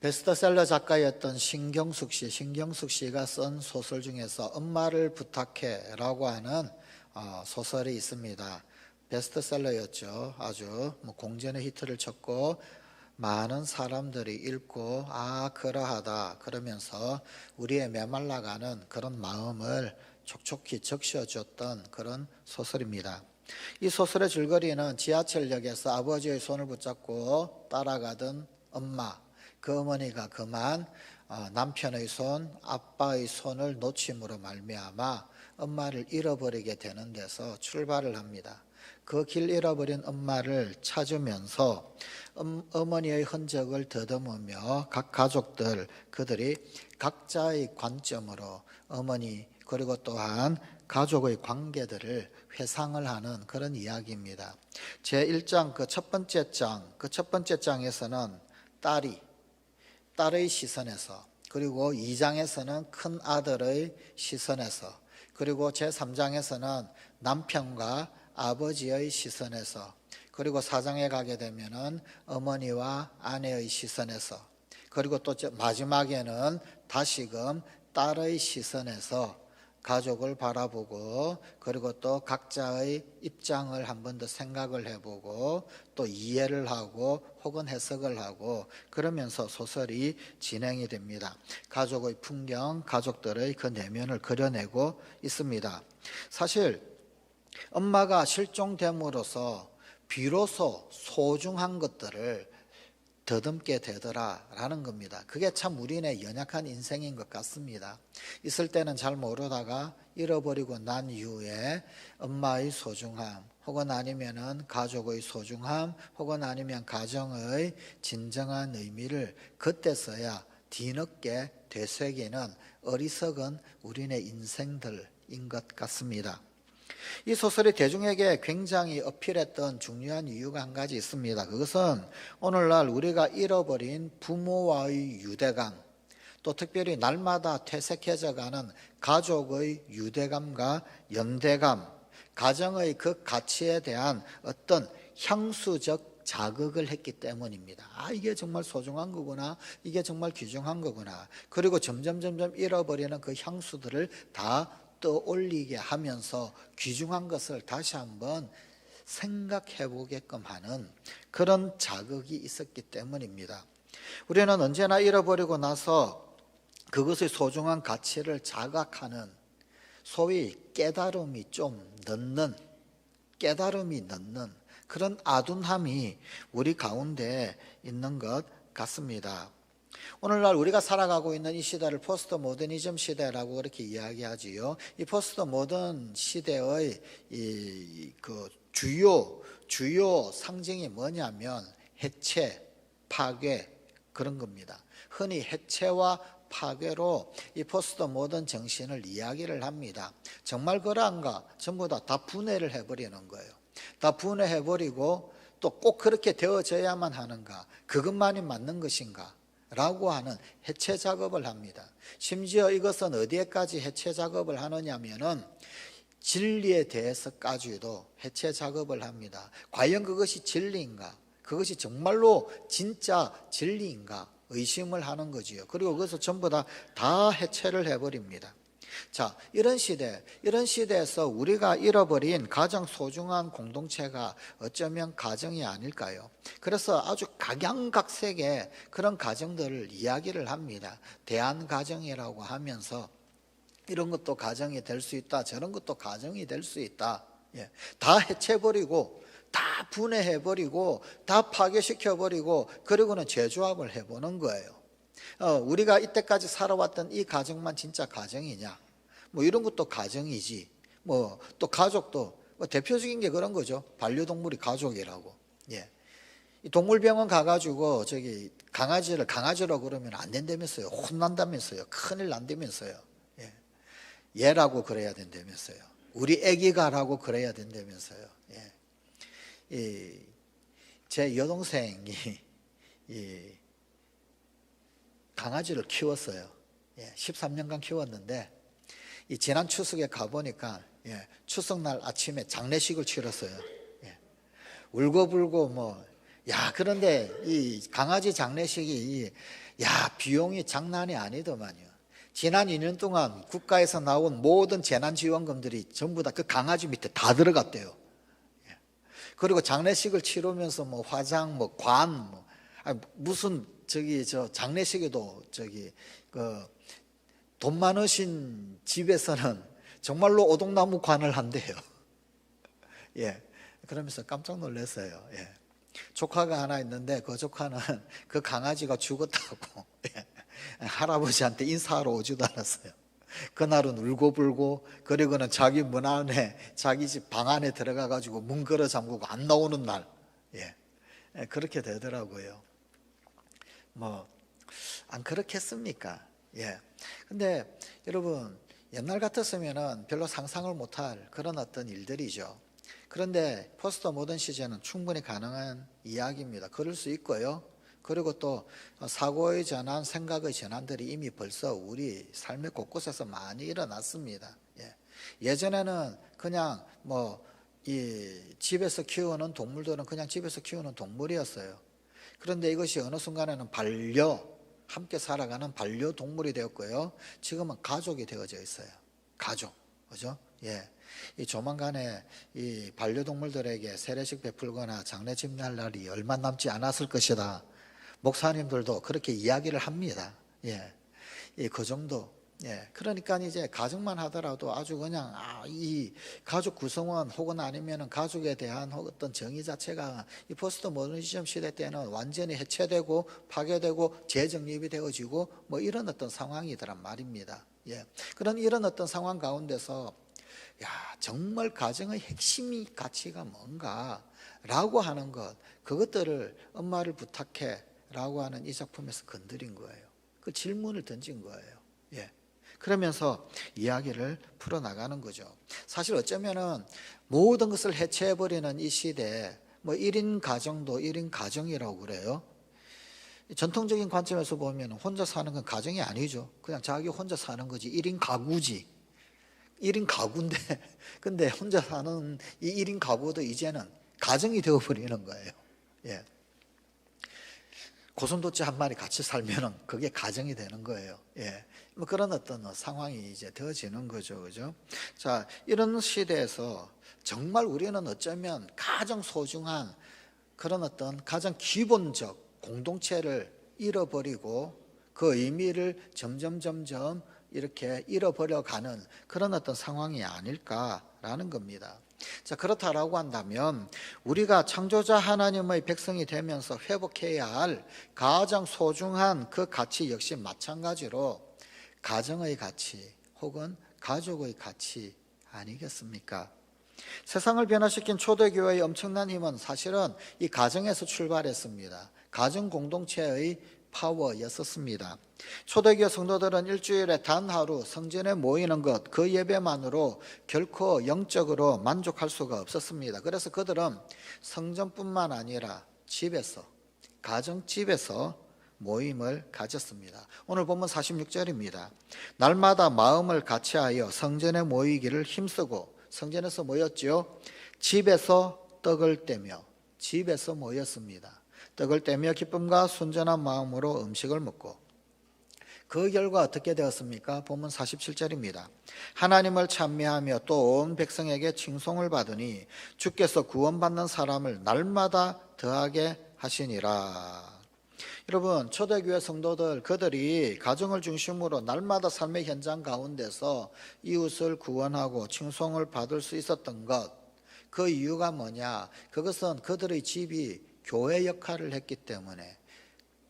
베스트셀러 작가였던 신경숙 씨가 쓴 소설 중에서 엄마를 부탁해 라고 하는 소설이 있습니다. 베스트셀러였죠. 아주 공전의 히트를 쳤고 많은 사람들이 읽고 그러하다 그러면서 우리의 메말라가는 그런 마음을 촉촉히 적셔줬던 그런 소설입니다. 이 소설의 줄거리는 지하철역에서 아버지의 손을 붙잡고 따라가던 엄마, 그 어머니가 그만 남편의 손, 아빠의 손을 놓침으로 말미암아 엄마를 잃어버리게 되는 데서 출발을 합니다. 그 길 잃어버린 엄마를 찾으면서 어머니의 흔적을 더듬으며 각 가족들 그들이 각자의 관점으로 어머니 그리고 또한 가족의 관계들을 회상을 하는 그런 이야기입니다. 제1장 그 첫 번째 장에서는 딸의 시선에서, 그리고 2장에서는 큰 아들의 시선에서, 그리고 제3장에서는 남편과 아버지의 시선에서, 그리고 4장에 가게 되면은 어머니와 아내의 시선에서, 그리고 또 마지막에는 다시금 딸의 시선에서 가족을 바라보고, 그리고 또 각자의 입장을 한 번 더 생각을 해보고 또 이해를 하고 혹은 해석을 하고 그러면서 소설이 진행이 됩니다. 가족의 풍경, 가족들의 그 내면을 그려내고 있습니다. 사실 엄마가 실종됨으로써 비로소 소중한 것들을 더듬게 되더라라는 겁니다. 그게 참 우리네 연약한 인생인 것 같습니다. 있을 때는 잘 모르다가 잃어버리고 난 이후에 엄마의 소중함, 혹은 아니면은 가족의 소중함, 혹은 아니면 가정의 진정한 의미를 그때서야 뒤늦게 되새기는 어리석은 우리네 인생들인 것 같습니다. 이 소설이 대중에게 굉장히 어필했던 중요한 이유가 한 가지 있습니다. 그것은 오늘날 우리가 잃어버린 부모와의 유대감, 또 특별히 날마다 퇴색해져가는 가족의 유대감과 연대감, 가정의 그 가치에 대한 어떤 향수적 자극을 했기 때문입니다. 이게 정말 소중한 거구나, 이게 정말 귀중한 거구나. 그리고 점점 잃어버리는 그 향수들을 다 떠올리게 하면서 귀중한 것을 다시 한번 생각해 보게끔 하는 그런 자극이 있었기 때문입니다. 우리는 언제나 잃어버리고 나서 그것의 소중한 가치를 자각하는 소위 깨달음이 넣는 그런 아둔함이 우리 가운데 있는 것 같습니다. 오늘날 우리가 살아가고 있는 이 시대를 포스트 모더니즘 시대라고 그렇게 이야기하지요. 이 포스트 모던 시대의 그 주요 상징이 뭐냐면 해체, 파괴 그런 겁니다. 흔히 해체와 파괴로 이 포스트 모던 정신을 이야기를 합니다. 정말 그러한가? 전부 다 분해를 해버리는 거예요. 다 분해해버리고 또 꼭 그렇게 되어져야만 하는가? 그것만이 맞는 것인가? 라고 하는 해체 작업을 합니다. 심지어 이것은 어디에까지 해체 작업을 하느냐면은 진리에 대해서까지도 해체 작업을 합니다. 과연 그것이 진리인가? 그것이 정말로 진짜 진리인가? 의심을 하는 거지요. 그리고 그것을 전부 다 해체를 해버립니다. 자, 이런 시대에서 우리가 잃어버린 가장 소중한 공동체가 어쩌면 가정이 아닐까요? 그래서 아주 각양각색의 그런 가정들을 이야기를 합니다. 대안가정이라고 하면서 이런 것도 가정이 될 수 있다, 저런 것도 가정이 될 수 있다. 다 해체해버리고 다 분해해버리고 다 파괴시켜버리고 그리고는 재조합을 해보는 거예요. 우리가 이때까지 살아왔던 이 가정만 진짜 가정이냐? 이런 것도 가정이지. 또 가족도 대표적인 게 그런 거죠. 반려동물이 가족이라고. 이 동물병원 가가지고 강아지로 그러면 안 된다면서요. 혼난다면서요. 큰일 난다면서요. 얘라고 그래야 된다면서요. 우리 애기가라고 그래야 된다면서요. 제 여동생이 강아지를 키웠어요. 13년간 키웠는데 지난 추석에 가보니까 추석날 아침에 장례식을 치렀어요. 울고불고 야, 그런데 이 강아지 장례식이 비용이 장난이 아니더만요. 지난 2년 동안 국가에서 나온 모든 재난지원금들이 전부 다 그 강아지 밑에 다 들어갔대요. 그리고 장례식을 치르면서 뭐 화장, 뭐 관, 무슨 장례식에도 돈 많으신 집에서는 정말로 오동나무 관을 한대요. 예. 그러면서 깜짝 놀랐어요. 예. 조카가 하나 있는데 그 조카는 그 강아지가 죽었다고 할아버지한테 인사하러 오지도 않았어요. 그날은 울고불고, 그리고는 자기 문 안에, 자기 집 방 안에 들어가 가지고 문 걸어 잠그고 안 나오는 날, 그렇게 되더라고요. 뭐 안 그렇겠습니까? 근데 여러분, 옛날 같았으면은 별로 상상을 못할 그런 어떤 일들이죠. 그런데 포스트 모던 시대는 충분히 가능한 이야기입니다. 그럴 수 있고요. 그리고 또 사고의 전환, 생각의 전환들이 이미 벌써 우리 삶의 곳곳에서 많이 일어났습니다. 예전에는 그냥 집에서 키우는 동물들은 그냥 집에서 키우는 동물이었어요. 그런데 이것이 어느 순간에는 함께 살아가는 반려동물이 되었고요. 지금은 가족이 되어져 있어요. 가족. 그죠? 이 조만간에 이 반려동물들에게 세례식 베풀거나 장례 집례할 날이 얼마 남지 않았을 것이다. 목사님들도 그렇게 이야기를 합니다. 그 정도. 그러니까 이제 가정만 하더라도 아주 그냥 이 가족 구성원 혹은 아니면은 가족에 대한 어떤 정의 자체가 이 포스트 모더니즘 시대 때는 완전히 해체되고 파괴되고 재정립이 되어지고 뭐 이런 어떤 상황이더란 말입니다. 그런 이런 어떤 상황 가운데서 정말 가정의 핵심이 가치가 뭔가라고 하는 것, 그것들을 엄마를 부탁해라고 하는 이 작품에서 건드린 거예요. 그 질문을 던진 거예요. 그러면서 이야기를 풀어나가는 거죠. 사실 어쩌면은 모든 것을 해체해버리는 이 시대에 1인 가정도 1인 가정이라고 그래요. 전통적인 관점에서 보면 혼자 사는 건 가정이 아니죠. 그냥 자기 혼자 사는 거지. 1인 가구지. 1인 가구인데 근데 혼자 사는 이 1인 가구도 이제는 가정이 되어버리는 거예요. 고슴도치 한 마리 같이 살면은 그게 가정이 되는 거예요. 뭐 그런 어떤 상황이 이제 되어지는 거죠. 그죠? 자, 이런 시대에서 정말 우리는 어쩌면 가장 소중한 그런 어떤 가장 기본적 공동체를 잃어버리고 그 의미를 점점 이렇게 잃어버려가는 그런 어떤 상황이 아닐까라는 겁니다. 자, 그렇다라고 한다면 우리가 창조자 하나님의 백성이 되면서 회복해야 할 가장 소중한 그 가치 역시 마찬가지로 가정의 가치 혹은 가족의 가치 아니겠습니까? 세상을 변화시킨 초대교회의 엄청난 힘은 사실은 이 가정에서 출발했습니다. 가정 공동체의 파워였었습니다. 초대교회 성도들은 일주일에 단 하루 성전에 모이는 것, 그 예배만으로 결코 영적으로 만족할 수가 없었습니다. 그래서 그들은 성전뿐만 아니라 집에서, 가정집에서 모임을 가졌습니다. 오늘 본문 46절입니다. 날마다 마음을 같이하여 성전에 모이기를 힘쓰고, 성전에서 모였죠. 집에서 떡을 떼며, 집에서 모였습니다. 떡을 떼며 기쁨과 순전한 마음으로 음식을 먹고, 그 결과 어떻게 되었습니까? 본문 47절입니다. 하나님을 찬미하며 또 온 백성에게 칭송을 받으니 주께서 구원받는 사람을 날마다 더하게 하시니라. 여러분, 초대교회 성도들, 그들이 가정을 중심으로 날마다 삶의 현장 가운데서 이웃을 구원하고 칭송을 받을 수 있었던 것, 그 이유가 뭐냐? 그것은 그들의 집이 교회 역할을 했기 때문에,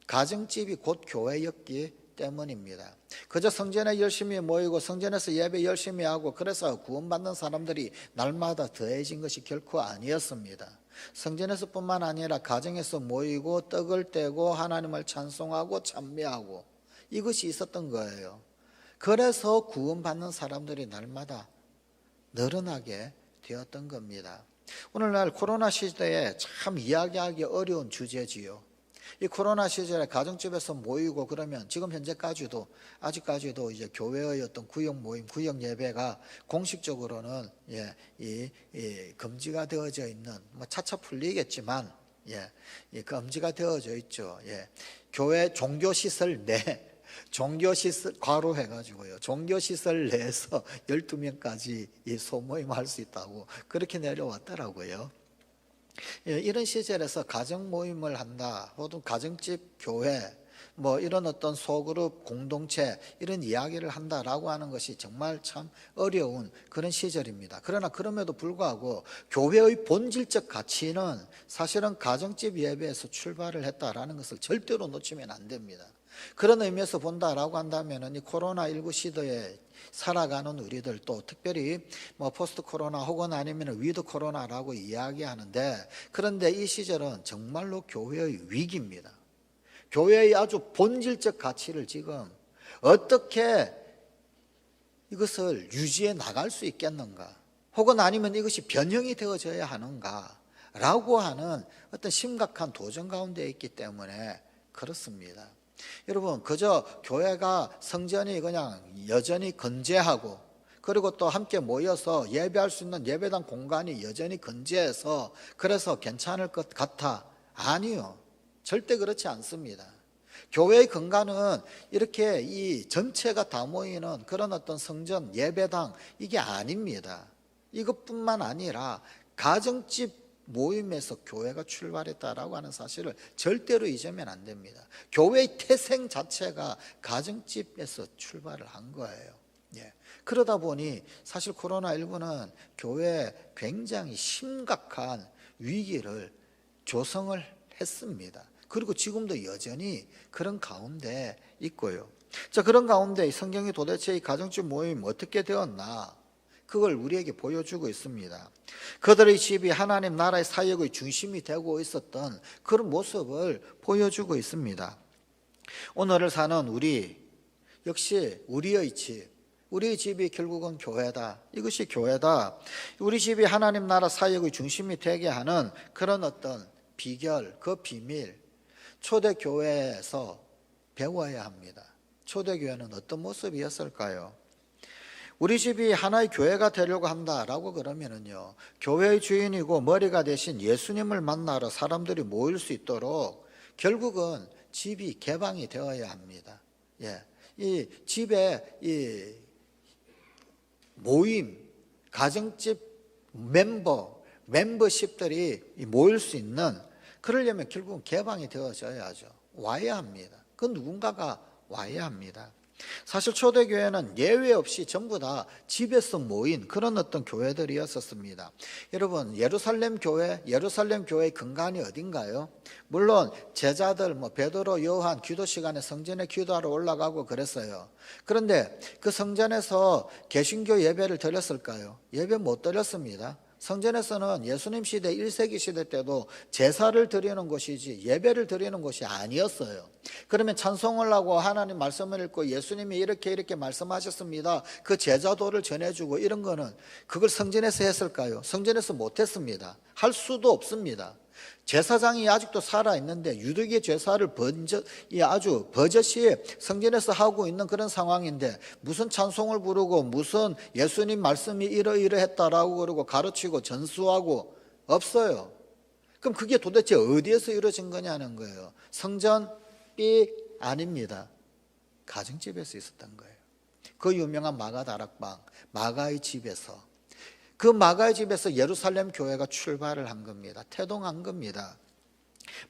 가정집이 곧 교회였기 때문입니다. 그저 성전에 열심히 모이고 성전에서 예배 열심히 하고 그래서 구원받는 사람들이 날마다 더해진 것이 결코 아니었습니다. 성전에서뿐만 아니라 가정에서 모이고 떡을 떼고 하나님을 찬송하고 찬미하고 이것이 있었던 거예요. 그래서 구원받는 사람들이 날마다 늘어나게 되었던 겁니다. 오늘날 코로나 시대에 참 이야기하기 어려운 주제지요. 이 코로나 시절에 가정집에서 모이고 그러면 지금 현재까지도 아직까지도 이제 교회의 어떤 구역 모임, 구역 예배가 공식적으로는 금지가 되어져 있는, 차차 풀리겠지만 예, 금지가 되어져 있죠. 예, 교회 종교시설 내 종교시설 과로해가지고요. 종교시설 내에서 12명까지 이 소모임할 수 있다고 그렇게 내려왔더라고요. 예, 이런 시절에서 가정 모임을 한다, 혹은 가정집 교회, 뭐 이런 어떤 소그룹 공동체 이런 이야기를 한다라고 하는 것이 정말 참 어려운 그런 시절입니다. 그러나 그럼에도 불구하고 교회의 본질적 가치는 사실은 가정집 예배에서 출발을 했다라는 것을 절대로 놓치면 안 됩니다. 그런 의미에서 본다라고 한다면 이 코로나19 시대에 살아가는 우리들, 또 특별히 뭐 포스트 코로나 혹은 아니면 위드 코로나라고 이야기하는데, 그런데 이 시절은 정말로 교회의 위기입니다. 교회의 아주 본질적 가치를 지금 어떻게 이것을 유지해 나갈 수 있겠는가, 혹은 아니면 이것이 변형이 되어져야 하는가 라고 하는 어떤 심각한 도전 가운데 있기 때문에 그렇습니다. 여러분, 그저 교회가 성전이 그냥 여전히 건재하고, 그리고 또 함께 모여서 예배할 수 있는 예배당 공간이 여전히 건재해서 그래서 괜찮을 것 같아. 아니요, 절대 그렇지 않습니다. 교회의 근간은 이렇게 이 전체가 다 모이는 그런 어떤 성전, 예배당, 이게 아닙니다. 이것뿐만 아니라 가정집 모임에서 교회가 출발했다라고 하는 사실을 절대로 잊으면 안 됩니다. 교회의 태생 자체가 가정집에서 출발을 한 거예요. 예. 그러다 보니 사실 코로나19는 교회에 굉장히 심각한 위기를 조성을 했습니다. 그리고 지금도 여전히 그런 가운데 있고요. 자, 그런 가운데 성경이 도대체 이 가정집 모임 어떻게 되었나, 그걸 우리에게 보여주고 있습니다. 그들의 집이 하나님 나라의 사역의 중심이 되고 있었던 그런 모습을 보여주고 있습니다. 오늘을 사는 우리 역시 우리의 집이 결국은 교회다. 이것이 교회다. 우리 집이 하나님 나라 사역의 중심이 되게 하는 그런 어떤 비결, 그 비밀, 초대교회에서 배워야 합니다. 초대교회는 어떤 모습이었을까요? 우리 집이 하나의 교회가 되려고 한다라고 그러면은요, 교회의 주인이고 머리가 되신 예수님을 만나러 사람들이 모일 수 있도록 결국은 집이 개방이 되어야 합니다. 예, 이 집에 이 모임, 가정집 멤버십들이 모일 수 있는, 그러려면 결국은 개방이 되어져야죠. 와야 합니다. 그 누군가가 와야 합니다. 사실 초대교회는 예외 없이 전부 다 집에서 모인 그런 어떤 교회들이었었습니다. 여러분, 예루살렘 교회의 근간이 어딘가요? 물론 제자들 베드로, 요한 기도 시간에 성전에 기도하러 올라가고 그랬어요. 그런데 그 성전에서 개신교 예배를 드렸을까요? 예배 못 드렸습니다. 성전에서는 예수님 시대 1세기 시대 때도 제사를 드리는 곳이지 예배를 드리는 곳이 아니었어요. 그러면 찬송을 하고 하나님 말씀을 읽고 예수님이 이렇게 말씀하셨습니다, 그 제자도를 전해주고 이런 거는 그걸 성전에서 했을까요? 성전에서 못했습니다. 할 수도 없습니다. 제사장이 아직도 살아있는데 유대계 제사를 아주 버젓이 성전에서 하고 있는 그런 상황인데 무슨 찬송을 부르고 무슨 예수님 말씀이 이러이러했다라고 그러고 가르치고 전수하고 없어요. 그럼 그게 도대체 어디에서 이루어진 거냐는 거예요. 성전 삐 아닙니다. 가정집에서 있었던 거예요. 그 유명한 마가 다락방, 마가의 집에서, 그 마가의 집에서 예루살렘 교회가 출발을 한 겁니다. 태동한 겁니다.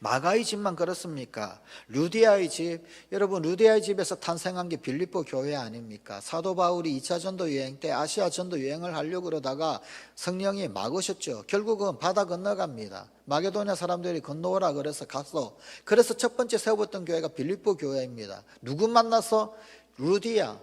마가의 집만 그렇습니까? 루디아의 집, 여러분 루디아의 집에서 탄생한 게 빌립보 교회 아닙니까? 사도 바울이 2차 전도 여행 때 아시아 전도 여행을 하려고 그러다가 성령이 막으셨죠. 결국은 바다 건너갑니다. 마게도냐 사람들이 건너오라 그래서 갔어. 그래서 첫 번째 세웠던 교회가 빌립보 교회입니다. 누구 만나서? 루디아,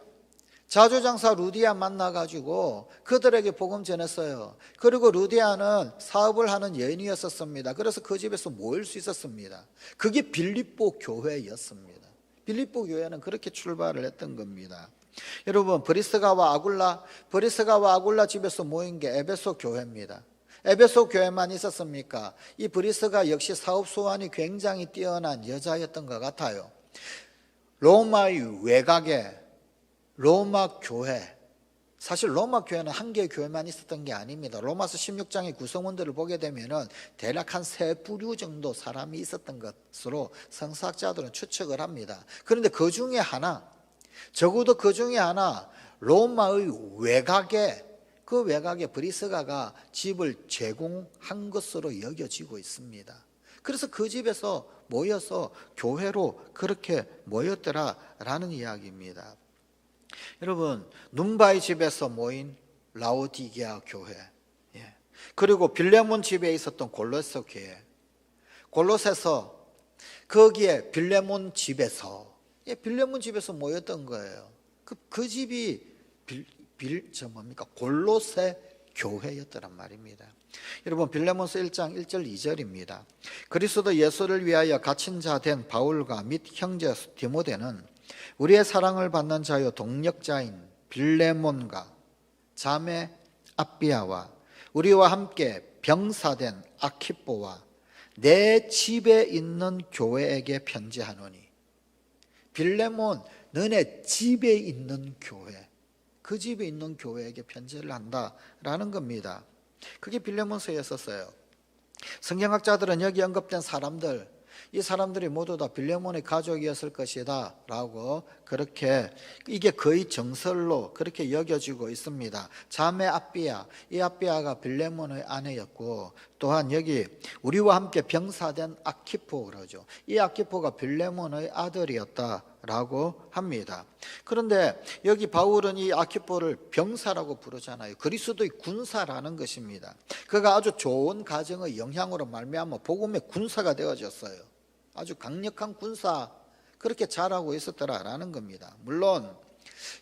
자주장사 루디아 만나가지고 그들에게 복음 전했어요. 그리고 루디아는 사업을 하는 여인이었습니다. 그래서 그 집에서 모일 수 있었습니다. 그게 빌립보 교회였습니다. 빌립보 교회는 그렇게 출발을 했던 겁니다. 여러분, 브리스가와 아굴라 집에서 모인 게 에베소 교회입니다. 에베소 교회만 있었습니까? 이 브리스가 역시 사업 수완이 굉장히 뛰어난 여자였던 것 같아요. 로마의 외곽에 로마 교회, 사실 로마 교회는 한 개의 교회만 있었던 게 아닙니다. 로마서 16장의 구성원들을 보게 되면은 대략 한 3부류 정도 사람이 있었던 것으로 성서학자들은 추측을 합니다. 그런데 그 중에 하나, 적어도 그 중에 하나, 로마의 외곽에, 그 외곽에 브리스가가 집을 제공한 것으로 여겨지고 있습니다. 그래서 그 집에서 모여서 교회로 그렇게 모였더라라는 이야기입니다. 여러분, 눈바의 집에서 모인 라오디게아 교회, 그리고 빌레몬 집에 있었던 골로새 교회, 골로새서 거기에 빌레몬 집에서 모였던 거예요. 그 집이 골로새 교회였더란 말입니다. 여러분, 빌레몬서 1장 1절 2절입니다. 그리스도 예수를 위하여 갇힌 자 된 바울과 및 형제 디모데는 우리의 사랑을 받는 자요 동력자인 빌레몬과 자매 아비아와 우리와 함께 병사된 아키뽀와 내 집에 있는 교회에게 편지하노니. 빌레몬, 너네 집에 있는 교회, 그 집에 있는 교회에게 편지를 한다라는 겁니다. 그게 빌레몬서였었어요. 성경학자들은 여기 언급된 사람들, 이 사람들이 모두 다 빌레몬의 가족이었을 것이다 라고 그렇게, 이게 거의 정설로 그렇게 여겨지고 있습니다. 자매 아비아, 이 아비아가 빌레몬의 아내였고, 또한 여기 우리와 함께 병사된 아키포 그러죠. 이 아키포가 빌레몬의 아들이었다 라고 합니다. 그런데 여기 바울은 이 아키포를 병사라고 부르잖아요. 그리스도의 군사라는 것입니다. 그가 아주 좋은 가정의 영향으로 말미암아 복음의 군사가 되어졌어요. 아주 강력한 군사, 그렇게 잘하고 있었더라라는 겁니다. 물론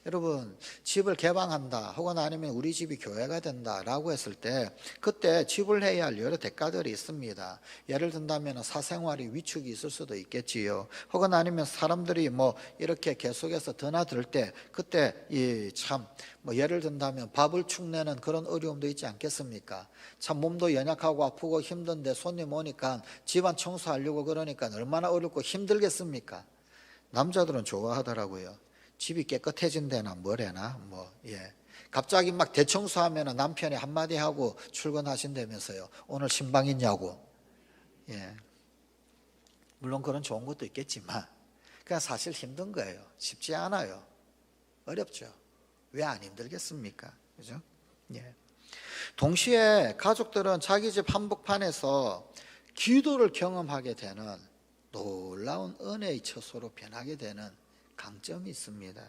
여러분, 집을 개방한다 혹은 아니면 우리 집이 교회가 된다라고 했을 때 그때 지불해야 할 여러 대가들이 있습니다. 예를 든다면 사생활이 위축이 있을 수도 있겠지요. 혹은 아니면 사람들이 뭐 이렇게 계속해서 드나들 때 그때 예를 든다면 밥을 축내는 그런 어려움도 있지 않겠습니까? 참 몸도 연약하고 아프고 힘든데 손님 오니까 집안 청소하려고 그러니까 얼마나 어렵고 힘들겠습니까? 남자들은 좋아하더라고요. 집이 깨끗해진다나 뭐래나 갑자기 막 대청소하면 남편이 한마디 하고 출근하신다면서요. 오늘 신방 있냐고. 물론 그런 좋은 것도 있겠지만 그냥 사실 힘든 거예요. 쉽지 않아요. 어렵죠. 왜 안 힘들겠습니까? 그죠? 동시에 가족들은 자기 집 한복판에서 기도를 경험하게 되는 놀라운 은혜의 처소로 변하게 되는 강점이 있습니다.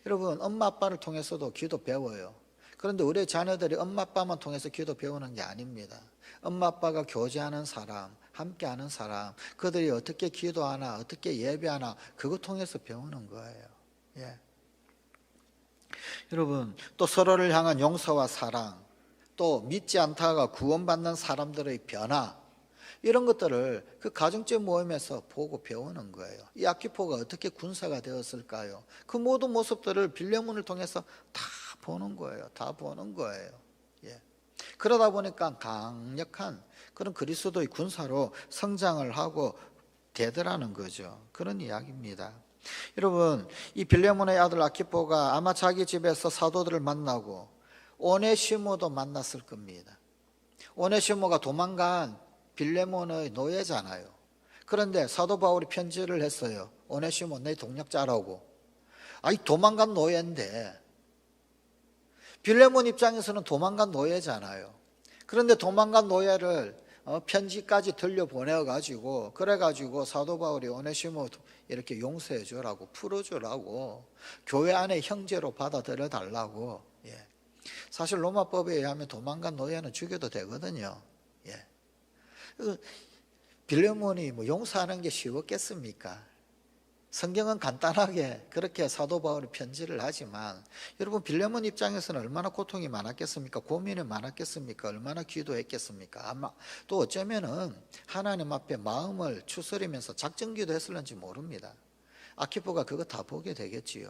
여러분, 엄마 아빠를 통해서도 기도 배워요. 그런데 우리 자녀들이 엄마 아빠만 통해서 기도 배우는 게 아닙니다. 엄마 아빠가 교제하는 사람, 함께하는 사람, 그들이 어떻게 기도하나, 어떻게 예배하나, 그거 통해서 배우는 거예요. 여러분, 또 서로를 향한 용서와 사랑, 또 믿지 않다가 구원받는 사람들의 변화, 이런 것들을 그 가정적 모임에서 보고 배우는 거예요. 이 아키포가 어떻게 군사가 되었을까요? 그 모든 모습들을 빌레몬을 통해서 다 보는 거예요. 다 보는 거예요. 그러다 보니까 강력한 그런 그리스도의 군사로 성장을 하고 되더라는 거죠. 그런 이야기입니다. 여러분, 이 빌레몬의 아들 아키포가 아마 자기 집에서 사도들을 만나고 오네시모도 만났을 겁니다. 오네시모가 도망간 빌레몬의 노예잖아요. 그런데 사도 바울이 편지를 했어요. 오네시모 내 동력자라고. 아니, 도망간 노예인데, 빌레몬 입장에서는 도망간 노예잖아요. 그런데 도망간 노예를 편지까지 들려보내가지고, 그래가지고 사도 바울이 오네시모 이렇게 용서해 주라고, 풀어주라고, 교회 안에 형제로 받아들여 달라고. 사실 로마법에 의하면 도망간 노예는 죽여도 되거든요. 빌레몬이 용서하는 게 쉬웠겠습니까? 성경은 간단하게 그렇게 사도 바울이 편지를 하지만, 여러분, 빌레몬 입장에서는 얼마나 고통이 많았겠습니까? 고민이 많았겠습니까? 얼마나 기도했겠습니까? 아마 또 어쩌면은 하나님 앞에 마음을 추스리면서 작정기도 했을는지 모릅니다. 아키포가 그거 다 보게 되겠지요.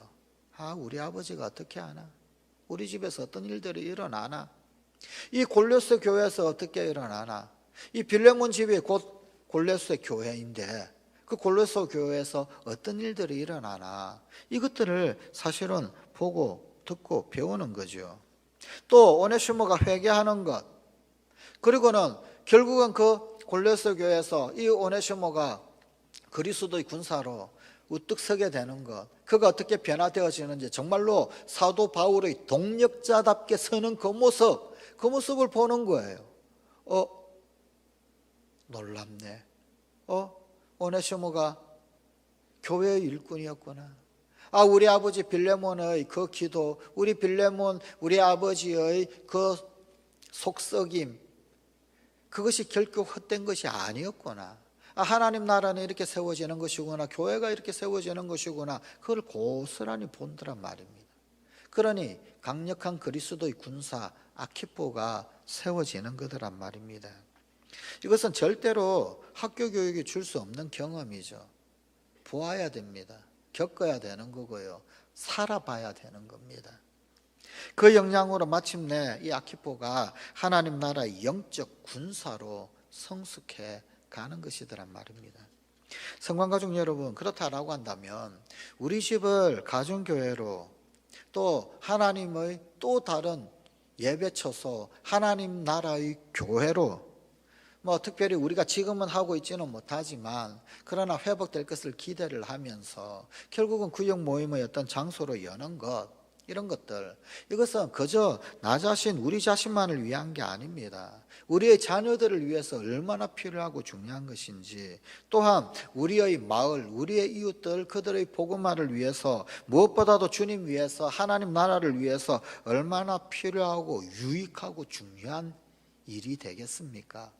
우리 아버지가 어떻게 하나? 우리 집에서 어떤 일들이 일어나나? 이 골로새 교회에서 어떻게 일어나나? 이 빌레몬 집이 곧 골로새 교회인데 그 골로새 교회에서 어떤 일들이 일어나나? 이것들을 사실은 보고 듣고 배우는 거죠. 또 오네시모가 회개하는 것, 그리고는 결국은 그 골로새 교회에서 이 오네시모가 그리스도의 군사로 우뚝 서게 되는 것, 그가 어떻게 변화되어지는지 정말로 사도 바울의 동력자답게 서는 그 모습을 보는 거예요. 놀랍네. 오네시모가 교회의 일꾼이었구나. 우리 아버지 빌레몬의 그 기도, 우리 아버지의 그 속썩임, 그것이 결코 헛된 것이 아니었구나. 하나님 나라는 이렇게 세워지는 것이구나, 교회가 이렇게 세워지는 것이구나, 그걸 고스란히 본다란 말입니다. 그러니 강력한 그리스도의 군사 아키포가 세워지는 거더란 말입니다. 이것은 절대로 학교 교육이 줄 수 없는 경험이죠. 보아야 됩니다. 겪어야 되는 거고요. 살아봐야 되는 겁니다. 그 영향으로 마침내 이 아키포가 하나님 나라의 영적 군사로 성숙해 가는 것이더란 말입니다. 성관가족 여러분, 그렇다라고 한다면 우리 집을 가정교회로, 또 하나님의 또 다른 예배처소, 하나님 나라의 교회로, 특별히 우리가 지금은 하고 있지는 못하지만 그러나 회복될 것을 기대를 하면서 결국은 구역 모임의 어떤 장소로 여는 것, 이런 것들, 이것은 그저 나 자신, 우리 자신만을 위한 게 아닙니다. 우리의 자녀들을 위해서 얼마나 필요하고 중요한 것인지, 또한 우리의 마을, 우리의 이웃들, 그들의 복음화를 위해서, 무엇보다도 주님 위해서, 하나님 나라를 위해서 얼마나 필요하고 유익하고 중요한 일이 되겠습니까?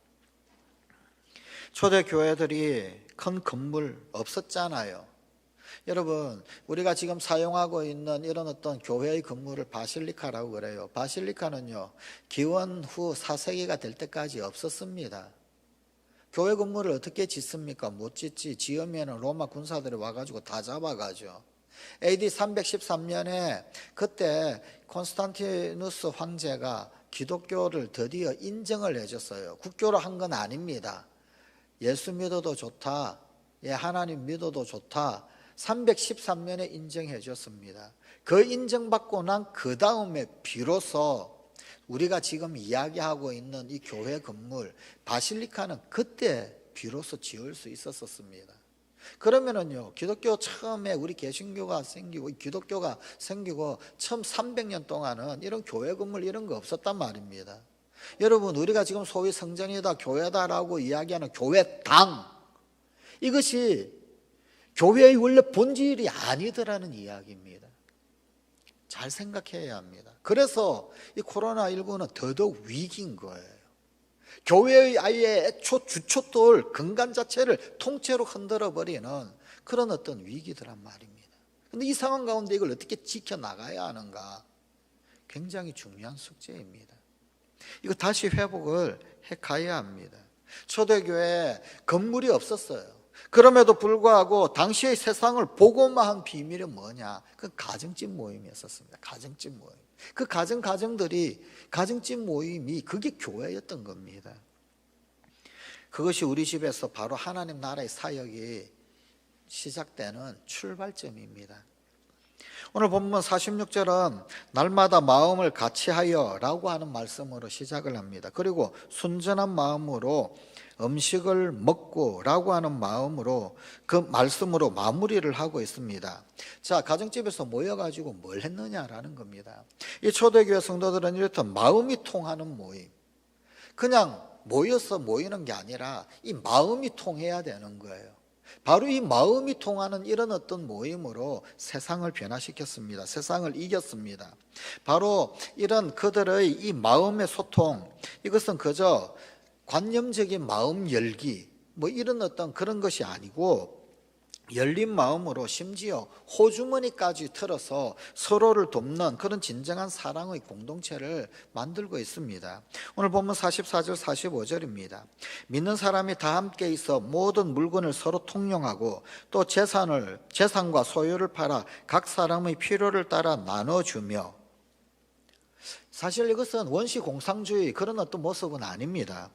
초대 교회들이 큰 건물 없었잖아요. 여러분, 우리가 지금 사용하고 있는 이런 어떤 교회의 건물을 바실리카라고 그래요. 바실리카는요, 기원 후 4세기가 될 때까지 없었습니다. 교회 건물을 어떻게 짓습니까? 못 짓지. 지으면 로마 군사들이 와가지고 다 잡아가죠. AD 313년에 그때 콘스탄티누스 황제가 기독교를 드디어 인정을 해줬어요. 국교로 한 건 아닙니다. 예수 믿어도 좋다, 하나님 믿어도 좋다, 313년에 인정해 줬습니다. 그 인정받고 난 그 다음에 비로소 우리가 지금 이야기하고 있는 이 교회 건물 바실리카는 그때 비로소 지을 수 있었습니다. 그러면은요, 기독교 처음에 우리 개신교가 생기고 기독교가 생기고 처음 300년 동안은 이런 교회 건물 이런 거 없었단 말입니다. 여러분, 우리가 지금 소위 성전이다, 교회다라고 이야기하는 교회당, 이것이 교회의 원래 본질이 아니더라는 이야기입니다. 잘 생각해야 합니다. 그래서 이 코로나19는 더더욱 위기인 거예요. 교회의 아예 애초 주춧돌 근간 자체를 통째로 흔들어버리는 그런 어떤 위기더란 말입니다. 그런데 이 상황 가운데 이걸 어떻게 지켜나가야 하는가, 굉장히 중요한 숙제입니다. 이거 다시 회복을 해가야 합니다. 초대교회에 건물이 없었어요. 그럼에도 불구하고 당시의 세상을 복음화한 비밀이 뭐냐? 그 가정집 모임이었습니다. 가정집 모임. 그 가정들이, 가정집 모임이 그게 교회였던 겁니다. 그것이 우리 집에서 바로 하나님 나라의 사역이 시작되는 출발점입니다. 오늘 본문 46절은 날마다 마음을 같이하여 라고 하는 말씀으로 시작을 합니다. 그리고 순전한 마음으로 음식을 먹고 라고 하는 마음으로 그 말씀으로 마무리를 하고 있습니다. 자, 가정집에서 모여가지고 뭘 했느냐라는 겁니다. 이 초대교회 성도들은 이렇듯 마음이 통하는 모임, 그냥 모여서 모이는 게 아니라 이 마음이 통해야 되는 거예요. 바로 이 마음이 통하는 이런 어떤 모임으로 세상을 변화시켰습니다. 세상을 이겼습니다. 바로 이런 그들의 이 마음의 소통, 이것은 그저 관념적인 마음 열기 이런 어떤 그런 것이 아니고 열린 마음으로 심지어 호주머니까지 틀어서 서로를 돕는 그런 진정한 사랑의 공동체를 만들고 있습니다. 오늘 본문 44절 45절입니다. 믿는 사람이 다 함께 있어 모든 물건을 서로 통용하고 또 재산과 소유를 팔아 각 사람의 필요를 따라 나눠주며, 사실 이것은 원시 공산주의 그런 어떤 모습은 아닙니다.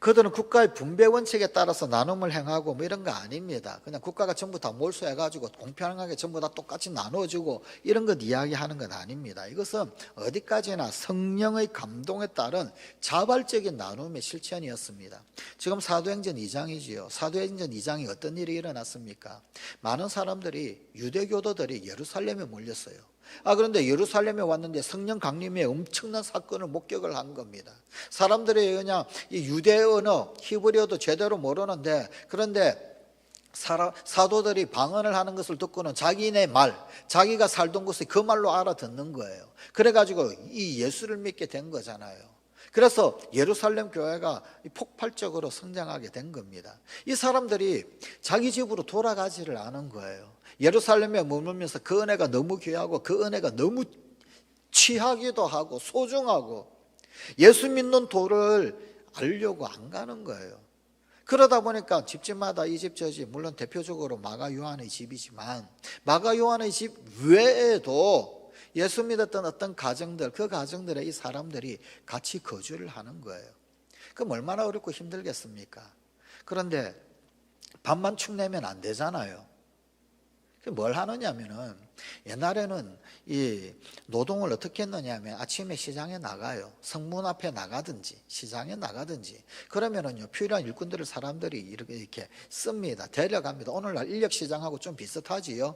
그들은 국가의 분배 원칙에 따라서 나눔을 행하고 뭐 이런 거 아닙니다. 그냥 국가가 전부 다 몰수해가지고 공평하게 전부 다 똑같이 나눠주고 이런 것 이야기하는 건 아닙니다. 이것은 어디까지나 성령의 감동에 따른 자발적인 나눔의 실천이었습니다. 지금 사도행전 2장이지요. 사도행전 2장이 어떤 일이 일어났습니까? 많은 사람들이, 유대교도들이 예루살렘에 몰렸어요. 그런데 예루살렘에 왔는데 성령 강림의 엄청난 사건을 목격을 한 겁니다. 사람들이 그냥 이 유대 언어, 히브리어도 제대로 모르는데, 그런데 사도들이 방언을 하는 것을 듣고는 자기네 말, 자기가 살던 곳에 그 말로 알아듣는 거예요. 그래가지고 이 예수를 믿게 된 거잖아요. 그래서 예루살렘 교회가 폭발적으로 성장하게 된 겁니다. 이 사람들이 자기 집으로 돌아가지를 않은 거예요. 예루살렘에 머물면서 그 은혜가 너무 귀하고 그 은혜가 너무 취하기도 하고 소중하고 예수 믿는 도를 알려고 안 가는 거예요. 그러다 보니까 집집마다 이 집 저 집, 물론 대표적으로 마가 요한의 집이지만 마가 요한의 집 외에도 예수 믿었던 어떤 가정들, 그 가정들에 이 사람들이 같이 거주를 하는 거예요. 그럼 얼마나 어렵고 힘들겠습니까? 그런데 밥만 축내면 안 되잖아요. 뭘 하느냐면은, 옛날에는 이 노동을 어떻게 했느냐면 아침에 시장에 나가요. 성문 앞에 나가든지 시장에 나가든지, 그러면은요 필요한 일꾼들을 사람들이 이렇게 씁니다. 데려갑니다. 오늘날 인력시장하고 좀 비슷하지요.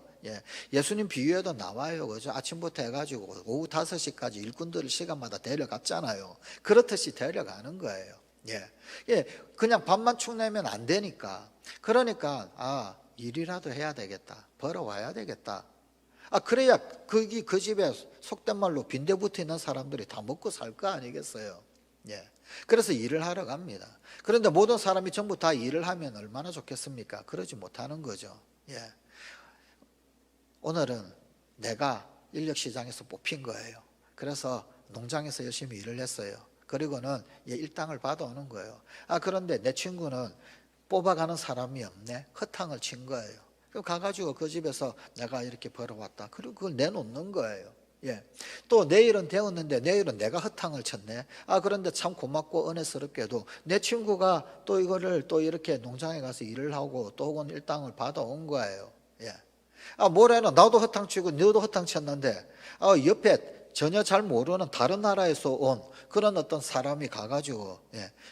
예수님 비유에도 나와요. 그죠? 아침부터 해가지고 오후 5시까지 일꾼들을 시간마다 데려갔잖아요. 그렇듯이 데려가는 거예요. 그냥 밥만 축내면 안 되니까, 그러니까 일이라도 해야 되겠다, 벌어와야 되겠다. 그래야 그 집에 속된 말로 빈대 붙어 있는 사람들이 다 먹고 살 거 아니겠어요. 그래서 일을 하러 갑니다. 그런데 모든 사람이 전부 다 일을 하면 얼마나 좋겠습니까? 그러지 못하는 거죠. 오늘은 내가 인력시장에서 뽑힌 거예요. 그래서 농장에서 열심히 일을 했어요. 그리고는 일당을 받아오는 거예요. 그런데 내 친구는 뽑아가는 사람이 없네. 허탕을 친 거예요. 그럼 가가지고 그 집에서 내가 이렇게 벌어왔다. 그리고 그걸 내놓는 거예요. 또 내일은 되었는데 내일은 내가 허탕을 쳤네. 그런데 참 고맙고 은혜스럽게도 내 친구가 또 이거를 또 이렇게 농장에 가서 일을 하고 또 혹은 일당을 받아온 거예요. 모레는 나도 허탕 치고 너도 허탕 쳤는데 옆에 전혀 잘 모르는 다른 나라에서 온 그런 어떤 사람이 가가지고,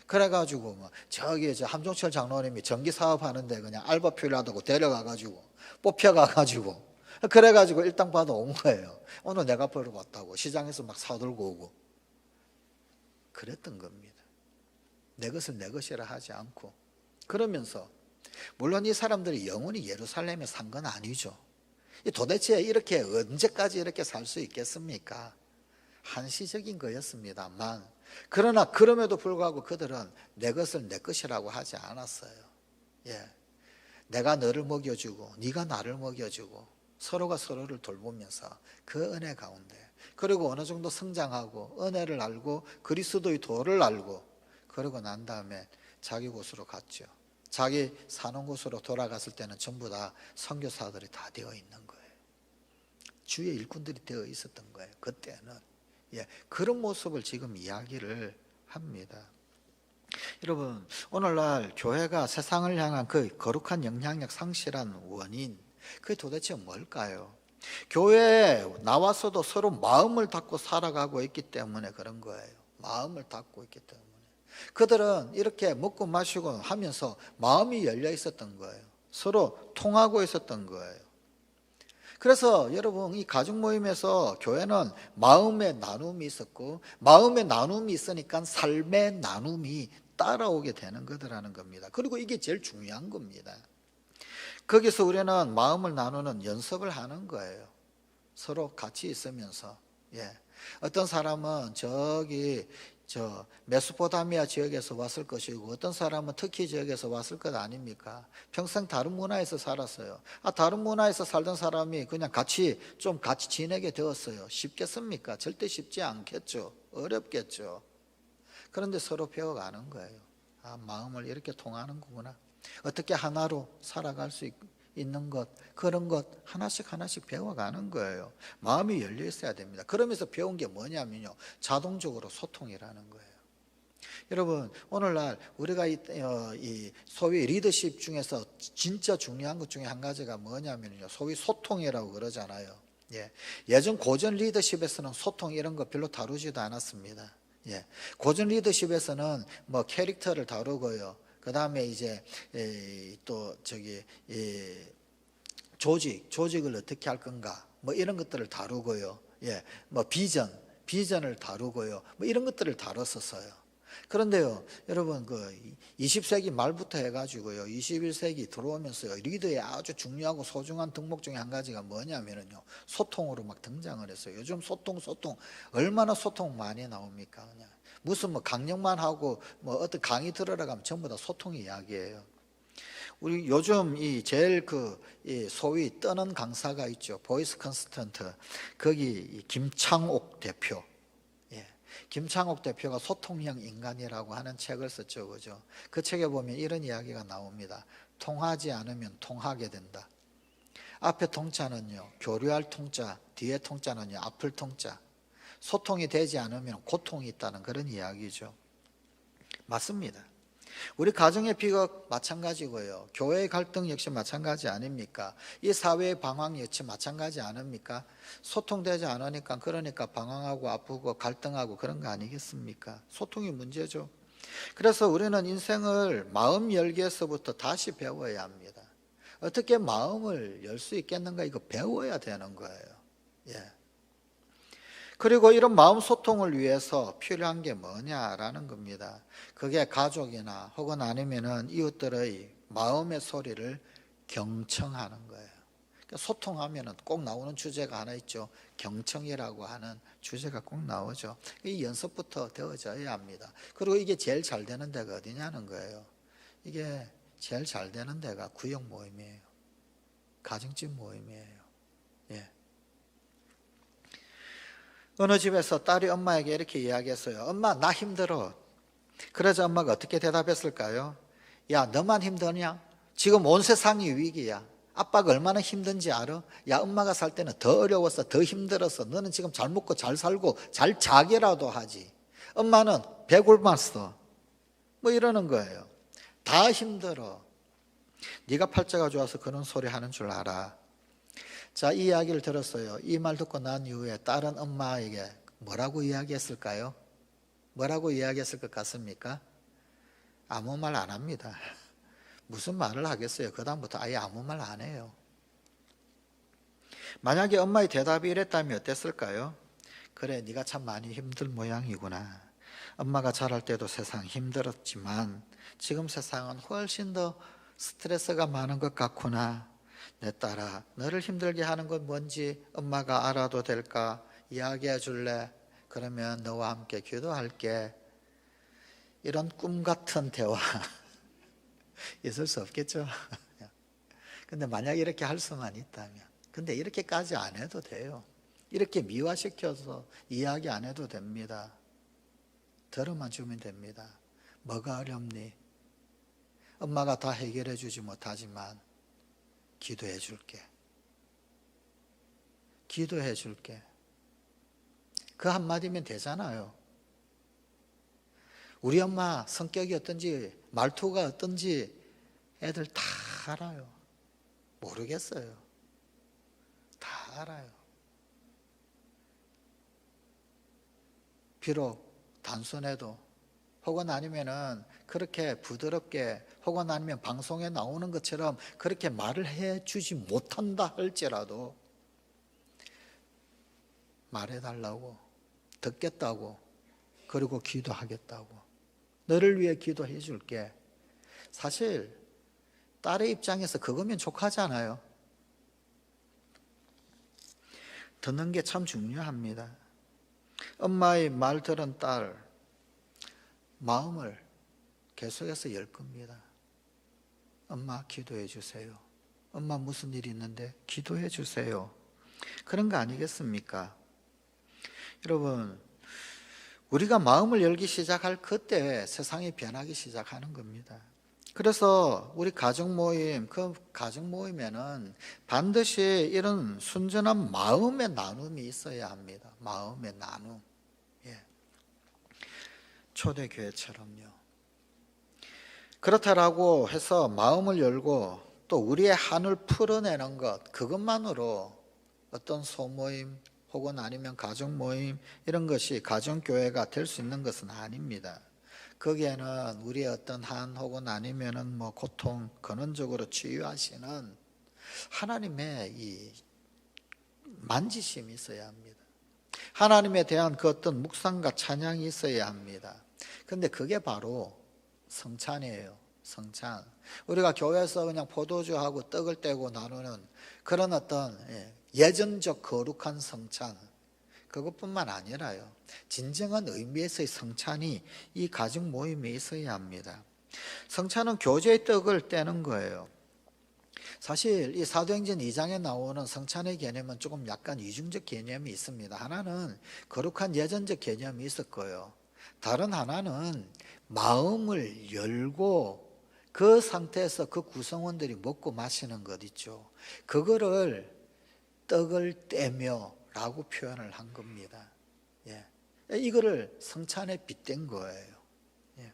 그래가지고 저기 함종철 장로님이 전기 사업 하는데 그냥 알바 필요하다고 데려가가지고 뽑혀가가지고, 그래가지고 일당 받아온 거예요. 오늘 내가 벌어왔다고 시장에서 막 사들고 오고 그랬던 겁니다. 내 것을 내 것이라 하지 않고. 그러면서 물론 이 사람들이 영원히 예루살렘에 산 건 아니죠. 도대체 이렇게 언제까지 이렇게 살 수 있겠습니까? 한시적인 거였습니다만, 그러나 그럼에도 불구하고 그들은 내 것을 내 것이라고 하지 않았어요. 내가 너를 먹여주고 네가 나를 먹여주고 서로가 서로를 돌보면서 그 은혜 가운데, 그리고 어느 정도 성장하고 은혜를 알고 그리스도의 도를 알고, 그러고 난 다음에 자기 곳으로 갔죠. 자기 사는 곳으로 돌아갔을 때는 전부 다 선교사들이 다 되어 있는 거예요. 주의 일꾼들이 되어 있었던 거예요. 그때는. 그런 모습을 지금 이야기를 합니다. 여러분, 오늘날 교회가 세상을 향한 그 거룩한 영향력 상실한 원인, 그게 도대체 뭘까요? 교회에 나와서도 서로 마음을 닫고 살아가고 있기 때문에 그런 거예요. 마음을 닫고 있기 때문에. 그들은 이렇게 먹고 마시고 하면서 마음이 열려 있었던 거예요. 서로 통하고 있었던 거예요. 그래서 여러분, 이 가족 모임에서 교회는 마음의 나눔이 있었고, 마음의 나눔이 있으니까 삶의 나눔이 따라오게 되는 거더라는 겁니다. 그리고 이게 제일 중요한 겁니다. 거기서 우리는 마음을 나누는 연습을 하는 거예요. 서로 같이 있으면서. 어떤 사람은 메소포타미아 지역에서 왔을 것이고, 어떤 사람은 터키 지역에서 왔을 것 아닙니까? 평생 다른 문화에서 살았어요. 다른 문화에서 살던 사람이 그냥 같이 지내게 되었어요. 쉽겠습니까? 절대 쉽지 않겠죠. 어렵겠죠. 그런데 서로 배워가는 거예요. 마음을 이렇게 통하는 거구나. 어떻게 하나로 살아갈 수 있는 것, 그런 것 하나씩 배워가는 거예요. 마음이 열려 있어야 됩니다. 그러면서 배운 게 뭐냐면요, 자동적으로 소통이라는 거예요. 여러분 오늘날 우리가 이 소위 리더십 중에서 진짜 중요한 것 중에 한 가지가 뭐냐면요, 소위 소통이라고 그러잖아요. 예전 고전 리더십에서는 소통 이런 거 별로 다루지도 않았습니다. 고전 리더십에서는 뭐 캐릭터를 다루고요, 그 다음에 이제 또 조직을 어떻게 할 건가, 뭐 이런 것들을 다루고요, 뭐 비전을 다루고요, 뭐 이런 것들을 다뤘었어요. 그런데요, 여러분, 20세기 말부터 해가지고요, 21세기 들어오면서요, 리더의 아주 중요하고 소중한 덕목 중에 한 가지가 뭐냐면요, 소통으로 막 등장을 했어요. 요즘 소통, 얼마나 소통 많이 나옵니까? 그냥 무슨 뭐 강령만 하고 뭐 어떤 강의 들으러 가면 전부 다 소통 이야기예요. 우리 요즘 제일 이 소위 떠는 강사가 있죠. 보이스 컨스턴트. 거기 김창옥 대표. 김창옥 대표가 소통형 인간이라고 하는 책을 썼죠. 그죠? 그 책에 보면 이런 이야기가 나옵니다. 통하지 않으면 통하게 된다. 앞에 통자는요, 교류할 통자, 뒤에 통자는요, 아플 통자. 소통이 되지 않으면 고통이 있다는 그런 이야기죠. 맞습니다. 우리 가정의 비극 마찬가지고요, 교회의 갈등 역시 마찬가지 아닙니까? 이 사회의 방황 역시 마찬가지 아닙니까? 소통되지 않으니까, 그러니까 방황하고 아프고 갈등하고 그런 거 아니겠습니까? 소통이 문제죠. 그래서 우리는 인생을 마음 열기에서부터 다시 배워야 합니다. 어떻게 마음을 열 수 있겠는가, 이거 배워야 되는 거예요. 그리고 이런 마음 소통을 위해서 필요한 게 뭐냐라는 겁니다. 그게 가족이나 혹은 아니면은 이웃들의 마음의 소리를 경청하는 거예요. 그러니까 소통하면은 꼭 나오는 주제가 하나 있죠. 경청이라고 하는 주제가 꼭 나오죠. 이 연습부터 되어져야 합니다. 그리고 이게 제일 잘 되는 데가 어디냐는 거예요. 이게 제일 잘 되는 데가 구역 모임이에요. 가정집 모임이에요. 어느 집에서 딸이 엄마에게 이렇게 이야기했어요. 엄마, 나 힘들어. 그래서 엄마가 어떻게 대답했을까요? 야, 너만 힘드냐? 지금 온 세상이 위기야. 아빠가 얼마나 힘든지 알아? 야, 엄마가 살 때는 더 어려웠어, 더 힘들었어. 너는 지금 잘 먹고 잘 살고 잘 자기라도 하지. 엄마는 배굶었어. 뭐 이러는 거예요. 다 힘들어. 네가 팔자가 좋아서 그런 소리 하는 줄 알아. 자, 이 이야기를 들었어요. 이 말 듣고 난 이후에 딸은 엄마에게 뭐라고 이야기했을까요? 뭐라고 이야기했을 것 같습니까? 아무 말 안 합니다. 무슨 말을 하겠어요? 그 다음부터 아예 아무 말 안 해요. 만약에 엄마의 대답이 이랬다면 어땠을까요? 그래, 네가 참 많이 힘든 모양이구나. 엄마가 자랄 때도 세상 힘들었지만 지금 세상은 훨씬 더 스트레스가 많은 것 같구나. 내 딸아, 너를 힘들게 하는 건 뭔지 엄마가 알아도 될까? 이야기해 줄래? 그러면 너와 함께 기도할게. 이런 꿈 같은 대화 있을 수 없겠죠? 근데 만약 이렇게 할 수만 있다면, 근데 이렇게까지 안 해도 돼요. 이렇게 미화시켜서 이야기 안 해도 됩니다. 들어만 주면 됩니다. 뭐가 어렵니? 엄마가 다 해결해 주지 못하지만 기도해 줄게. 기도해 줄게. 그 한마디면 되잖아요. 우리 엄마 성격이 어떤지, 말투가 어떤지 애들 다 알아요. 모르겠어요. 다 알아요. 비록 단순해도, 혹은 아니면은 그렇게 부드럽게, 혹은 아니면 방송에 나오는 것처럼 그렇게 말을 해주지 못한다 할지라도 말해달라고, 듣겠다고, 그리고 기도하겠다고, 너를 위해 기도해 줄게. 사실 딸의 입장에서 그거면 족하잖아요. 듣는 게 참 중요합니다. 엄마의 말 들은 딸 마음을 계속해서 열 겁니다. 엄마 기도해 주세요. 엄마 무슨 일이 있는데 기도해 주세요. 그런 거 아니겠습니까? 여러분, 우리가 마음을 열기 시작할 그때 세상이 변하기 시작하는 겁니다. 그래서 우리 가정 모임, 그 가정 모임에는 반드시 이런 순전한 마음의 나눔이 있어야 합니다. 마음의 나눔. 초대교회처럼요. 그렇다라고 해서 마음을 열고 또 우리의 한을 풀어내는 것, 그것만으로 어떤 소모임 혹은 아니면 가정모임 이런 것이 가정교회가 될 수 있는 것은 아닙니다. 거기에는 우리의 어떤 한 혹은 아니면은 뭐 고통 근원적으로 치유하시는 하나님의 이 만지심이 있어야 합니다. 하나님에 대한 그 어떤 묵상과 찬양이 있어야 합니다. 근데 그게 바로 성찬이에요. 성찬. 우리가 교회에서 그냥 포도주하고 떡을 떼고 나누는 그런 어떤 예전적 거룩한 성찬, 그것뿐만 아니라요, 진정한 의미에서의 성찬이 이 가정 모임에 있어야 합니다. 성찬은 교제의 떡을 떼는 거예요. 사실 이 사도행전 2장에 나오는 성찬의 개념은 조금 약간 이중적 개념이 있습니다. 하나는 거룩한 예전적 개념이 있었고요, 다른 하나는 마음을 열고 그 상태에서 그 구성원들이 먹고 마시는 것 있죠. 그거를 떡을 떼며 라고 표현을 한 겁니다. 예. 이거를 성찬에 빗댄 거예요. 예.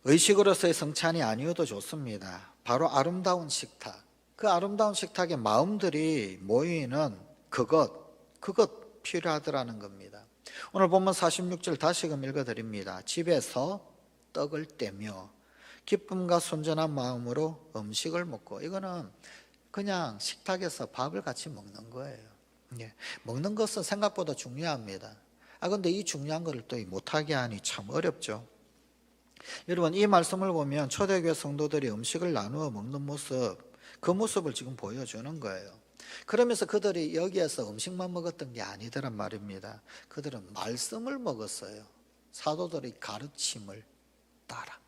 의식으로서의 성찬이 아니어도 좋습니다. 바로 아름다운 식탁. 그 아름다운 식탁에 마음들이 모이는 그것 필요하더라는 겁니다. 오늘 본문 46절 다시금 읽어드립니다. 집에서 떡을 떼며 기쁨과 순전한 마음으로 음식을 먹고, 이거는 그냥 식탁에서 밥을 같이 먹는 거예요. 예. 먹는 것은 생각보다 중요합니다. 근데 이 중요한 것을 또 못하게 하니 참 어렵죠. 여러분, 이 말씀을 보면 초대교회 성도들이 음식을 나누어 먹는 모습, 그 모습을 지금 보여주는 거예요. 그러면서 그들이 여기에서 음식만 먹었던 게 아니더란 말입니다. 그들은 말씀을 먹었어요. 사도들의 가르침을 따라.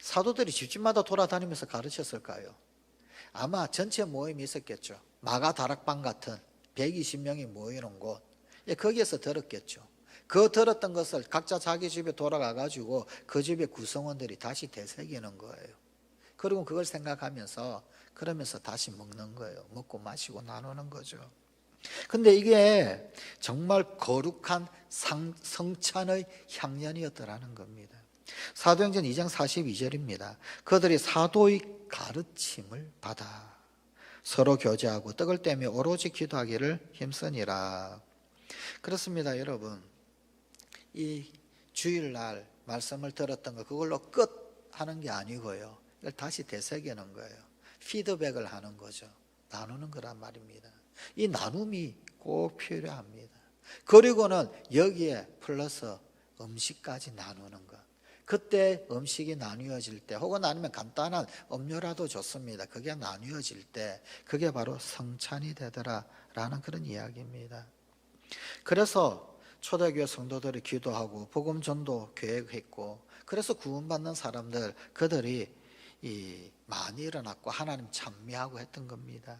사도들이 집집마다 돌아다니면서 가르쳤을까요? 아마 전체 모임이 있었겠죠. 마가 다락방 같은 120명이 모이는 곳, 거기에서 들었겠죠. 그 들었던 것을 각자 자기 집에 돌아가 가지고 그 집의 구성원들이 다시 되새기는 거예요. 그리고 그걸 생각하면서 그러면서 다시 먹는 거예요. 먹고 마시고 나누는 거죠. 근데 이게 정말 거룩한 성찬의 향연이었더라는 겁니다. 사도행전 2장 42절입니다. 그들이 사도의 가르침을 받아 서로 교제하고 떡을 떼며 오로지 기도하기를 힘쓰니라. 그렇습니다, 여러분. 이 주일날 말씀을 들었던 거 그걸로 끝 하는 게 아니고요, 이걸 다시 되새기는 거예요. 피드백을 하는 거죠. 나누는 거란 말입니다. 이 나눔이 꼭 필요합니다. 그리고는 여기에 플러스 음식까지 나누는 것. 그때 음식이 나뉘어질 때, 혹은 아니면 간단한 음료라도 좋습니다. 그게 나뉘어질 때 그게 바로 성찬이 되더라라는 그런 이야기입니다. 그래서 초대교회 성도들이 기도하고 복음 전도 계획했고, 그래서 구원받는 사람들, 그들이 많이 일어났고 하나님 찬미하고 했던 겁니다.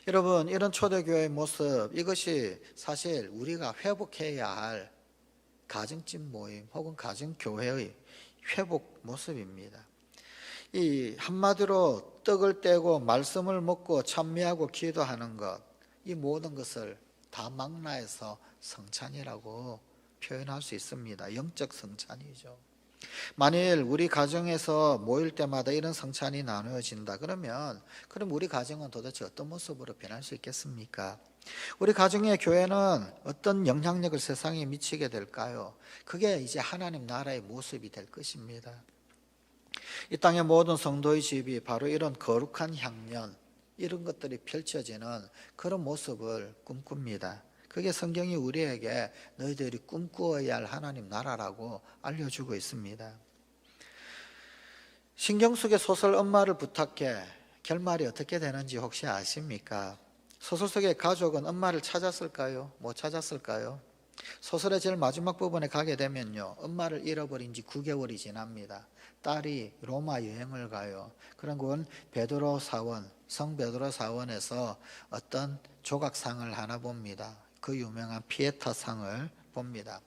여러분, 이런 초대교회의 모습, 이것이 사실 우리가 회복해야 할 가정집 모임 혹은 가정교회의 회복 모습입니다. 이 한마디로 떡을 떼고 말씀을 먹고 찬미하고 기도하는 것, 이 모든 것을 다 망라해서 성찬이라고 표현할 수 있습니다. 영적 성찬이죠. 만일 우리 가정에서 모일 때마다 이런 성찬이 나누어진다 그러면, 그럼 우리 가정은 도대체 어떤 모습으로 변할 수 있겠습니까? 우리 가정의 교회는 어떤 영향력을 세상에 미치게 될까요? 그게 이제 하나님 나라의 모습이 될 것입니다. 이 땅의 모든 성도의 집이 바로 이런 거룩한 향연, 이런 것들이 펼쳐지는 그런 모습을 꿈꿉니다. 그게 성경이 우리에게 너희들이 꿈꾸어야 할 하나님 나라라고 알려주고 있습니다. 신경 속의 소설 엄마를 부탁해 결말이 어떻게 되는지 혹시 아십니까? 소설 속의 가족은 엄마를 찾았을까요? 못 찾았을까요? 소설의 제일 마지막 부분에 가게 되면요, 엄마를 잃어버린 지 9개월이 지납니다. 딸이 로마 여행을 가요. 그런 건 베드로 사원, 성 베드로 사원에서 어떤 조각상을 하나 봅니다. 그 유명한 피에타 상을 봅니다.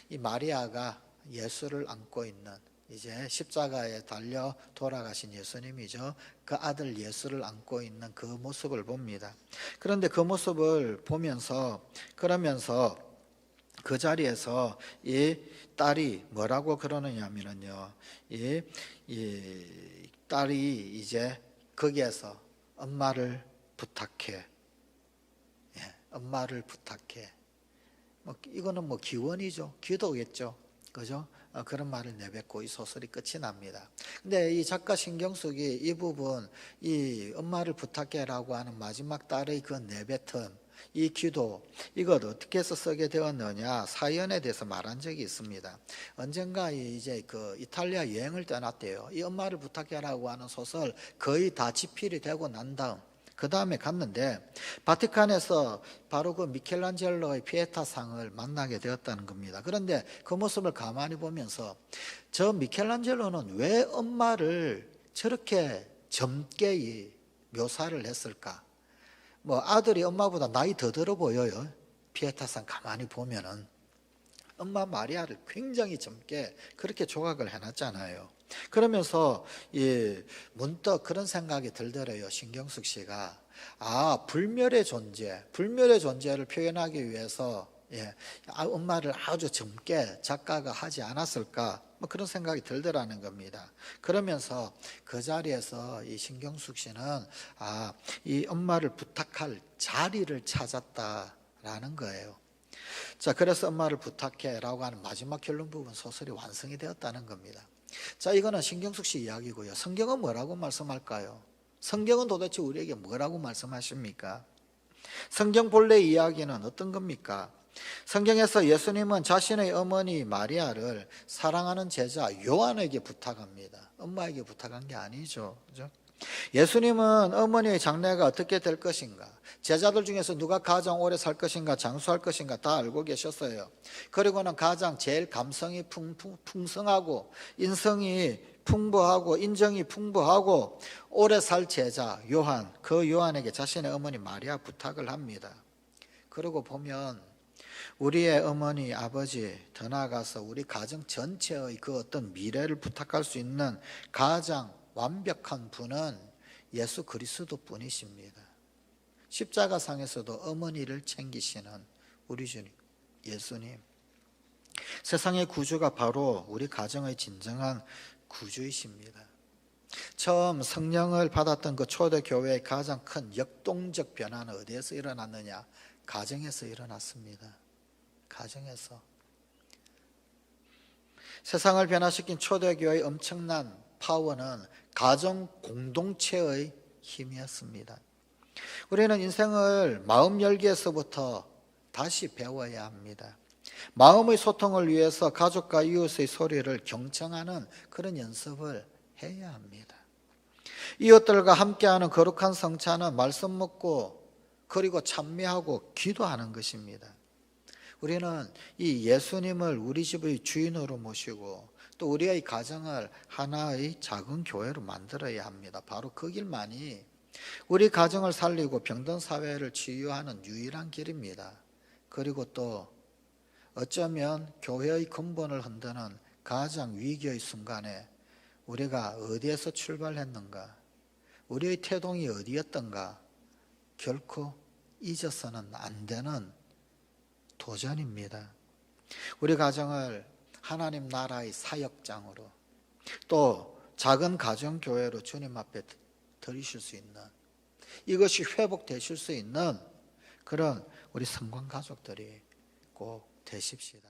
이 마리아가 예수를 안고 있는, 이제 십자가에 달려 돌아가신 예수님이죠. 그 아들 예수를 안고 있는 그 모습을 봅니다. 그런데 그 모습을 보면서, 그러면서 그 자리에서 이 딸이 뭐라고 그러느냐면요, 이 딸이 이제 거기에서 엄마를 부탁해. 예, 엄마를 부탁해. 이거는 기원이죠. 기도겠죠. 그죠? 그런 말을 내뱉고 이 소설이 끝이 납니다. 근데 이 작가 신경숙이 이 부분, 이 엄마를 부탁해라고 하는 마지막 딸의 그 내뱉은 이 기도, 이걸 어떻게 해서 쓰게 되었느냐, 사연에 대해서 말한 적이 있습니다. 언젠가 이제 그 이탈리아 여행을 떠났대요. 이 엄마를 부탁해라고 하는 소설 거의 다 집필이 되고 난 다음, 그 다음에 갔는데 바티칸에서 바로 그 미켈란젤로의 피에타상을 만나게 되었다는 겁니다. 그런데 그 모습을 가만히 보면서 저 미켈란젤로는 왜 엄마를 저렇게 젊게 묘사를 했을까? 아들이 엄마보다 나이 더 들어 보여요. 피에타상 가만히 보면은 엄마 마리아를 굉장히 젊게 그렇게 조각을 해놨잖아요. 그러면서 문득 그런 생각이 들더래요. 신경숙 씨가 불멸의 존재를 표현하기 위해서 엄마를 아주 젊게 작가가 하지 않았을까, 그런 생각이 들더라는 겁니다. 그러면서 그 자리에서 이 신경숙 씨는 이 엄마를 부탁할 자리를 찾았다라는 거예요. 자, 그래서 엄마를 부탁해라고 하는 마지막 결론 부분 소설이 완성이 되었다는 겁니다. 자, 이거는 신경숙 씨 이야기고요. 성경은 뭐라고 말씀할까요? 성경은 도대체 우리에게 뭐라고 말씀하십니까? 성경 본래 이야기는 어떤 겁니까? 성경에서 예수님은 자신의 어머니 마리아를 사랑하는 제자 요한에게 부탁합니다. 엄마에게 부탁한 게 아니죠. 그죠? 예수님은 어머니의 장래가 어떻게 될 것인가, 제자들 중에서 누가 가장 오래 살 것인가, 장수할 것인가 다 알고 계셨어요. 그리고는 가장 제일 감성이 풍성하고 인성이 풍부하고 인정이 풍부하고 오래 살 제자 요한, 그 요한에게 자신의 어머니 마리아 부탁을 합니다. 그러고 보면 우리의 어머니, 아버지, 더 나아가서 우리 가정 전체의 그 어떤 미래를 부탁할 수 있는 가장 완벽한 분은 예수 그리스도 뿐이십니다. 십자가상에서도 어머니를 챙기시는 우리 주님 예수님, 세상의 구주가 바로 우리 가정의 진정한 구주이십니다. 처음 성령을 받았던 그 초대교회의 가장 큰 역동적 변화는 어디에서 일어났느냐? 가정에서 일어났습니다. 가정에서. 세상을 변화시킨 초대교회의 엄청난 파워는 가정 공동체의 힘이었습니다. 우리는 인생을 마음 열기에서부터 다시 배워야 합니다. 마음의 소통을 위해서 가족과 이웃의 소리를 경청하는 그런 연습을 해야 합니다. 이웃들과 함께하는 거룩한 성찬은 말씀 먹고 그리고 찬미하고 기도하는 것입니다. 우리는 이 예수님을 우리 집의 주인으로 모시고 또 우리의 가정을 하나의 작은 교회로 만들어야 합니다. 바로 그 길만이 우리 가정을 살리고 병든 사회를 치유하는 유일한 길입니다. 그리고 또 어쩌면 교회의 근본을 흔드는 가장 위기의 순간에 우리가 어디에서 출발했는가, 우리의 태동이 어디였던가 결코 잊어서는 안 되는 도전입니다. 우리 가정을 하나님 나라의 사역장으로 또 작은 가정교회로 주님 앞에 드리실 수 있는, 이것이 회복되실 수 있는 그런 우리 성관 가족들이 꼭 되십시다.